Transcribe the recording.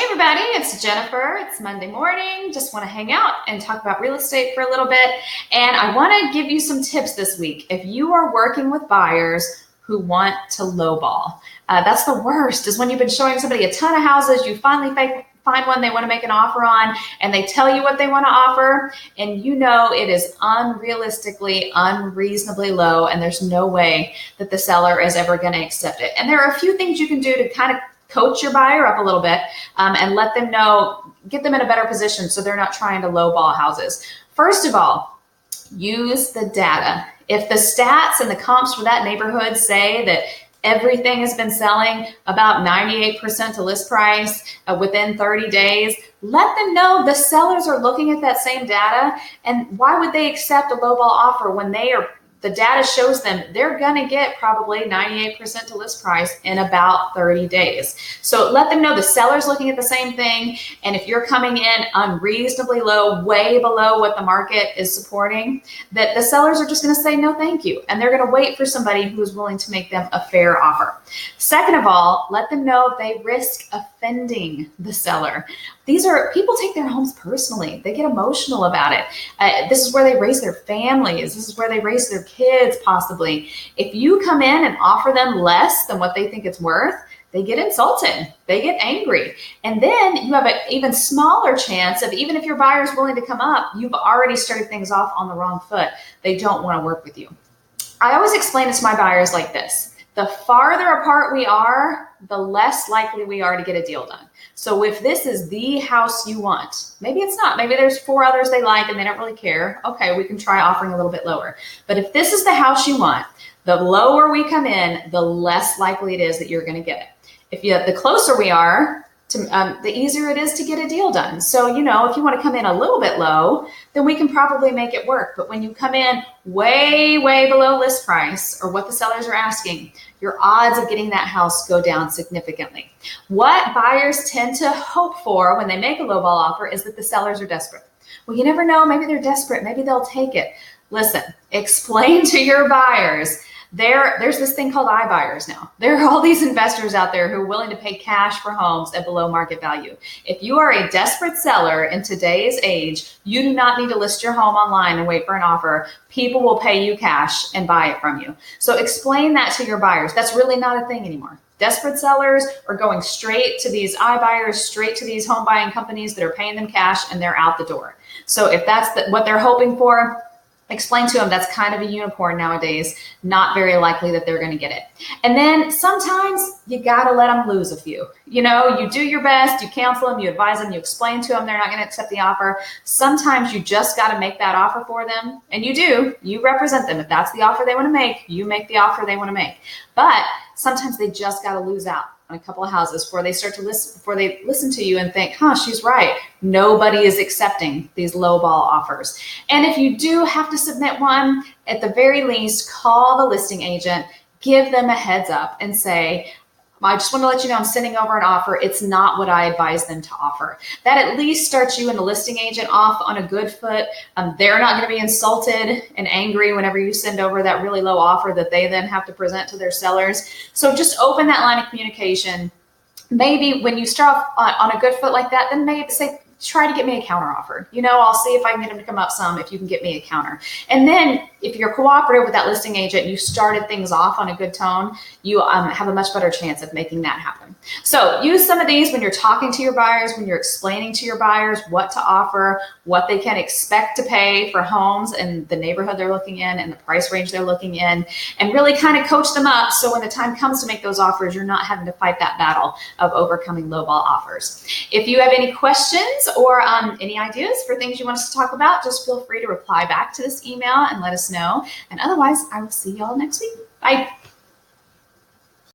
everybody, it's Jennifer. It's Monday morning. Just want to hang out and talk about real estate for a little bit. And I want to give you some tips this week. If you are working with buyers who want to lowball, that's the worst, is when you've been showing somebody a ton of houses, you finally find one they want to make an offer on, and they tell you what they want to offer, and you know it is unrealistically, unreasonably low, and there's no way that the seller is ever going to accept it. And there are a few things you can do to kind of coach your buyer up a little bit and let them know, get them in a better position so they're not trying to lowball houses. First of all, use the data. If the stats and the comps for that neighborhood say that everything has been selling about 98% to list price within 30 days, let them know the sellers are looking at that same data. And why would they accept a lowball offer when the data shows them they're going to get probably 98% to list price in about 30 days. So let them know the seller's looking at the same thing. And if you're coming in unreasonably low, way below what the market is supporting, that the sellers are just going to say no thank you. And they're going to wait for somebody who is willing to make them a fair offer. Second of all, let them know they risk offending the seller. People take their homes personally. They get emotional about it. This is where they raise their families. This is where they raise their kids, possibly. If you come in and offer them less than what they think it's worth, they get insulted. They get angry. And then you have an even smaller chance of, even if your buyer is willing to come up, you've already started things off on the wrong foot. They don't want to work with you. I always explain it to my buyers like this. The farther apart we are, the less likely we are to get a deal done. So if this is the house you want, maybe it's not, maybe there's 4 others they like and they don't really care. Okay, we can try offering a little bit lower. But if this is the house you want, the lower we come in, the less likely it is that you're going to get it. The closer we are, the easier it is to get a deal done. So, if you want to come in a little bit low, then we can probably make it work. But when you come in way, way below list price or what the sellers are asking, your odds of getting that house go down significantly. What buyers tend to hope for when they make a lowball offer is that the sellers are desperate. Well, you never know. Maybe they're desperate. Maybe they'll take it. Listen, explain to your buyers. There's this thing called iBuyers now. There are all these investors out there who are willing to pay cash for homes at below market value. If you are a desperate seller in today's age, you do not need to list your home online and wait for an offer. People will pay you cash and buy it from you. So explain that to your buyers. That's really not a thing anymore. Desperate sellers are going straight to these iBuyers, straight to these home buying companies that are paying them cash, and they're out the door. So if that's what they're hoping for, explain to them that's kind of a unicorn nowadays, not very likely that they're going to get it. And then sometimes you got to let them lose a few. You do your best, you counsel them, you advise them, you explain to them they're not going to accept the offer. Sometimes you just got to make that offer for them. And you represent them. If that's the offer they want to make, you make the offer they want to make. But sometimes they just got to lose out on a couple of houses before they listen to you and think, she's right. Nobody is accepting these lowball offers. And if you do have to submit one, at the very least, call the listing agent, give them a heads up and say, I just want to let you know I'm sending over an offer. It's not what I advise them to offer. That at least starts you and the listing agent off on a good foot. They're not going to be insulted and angry whenever you send over that really low offer that they then have to present to their sellers. So just open that line of communication. Maybe when you start off on a good foot like that, then maybe say, try to get me a counter offer. I'll see if I can get them to come up some if you can get me a counter. And then if you're cooperative with that listing agent, you started things off on a good tone, you have a much better chance of making that happen. So use some of these when you're talking to your buyers, when you're explaining to your buyers what to offer, what they can expect to pay for homes and the neighborhood they're looking in and the price range they're looking in, and really kind of coach them up so when the time comes to make those offers, you're not having to fight that battle of overcoming lowball offers. If you have any questions or any ideas for things you want us to talk about, just feel free to reply back to this email and let us know. And otherwise, I will see y'all next week. Bye.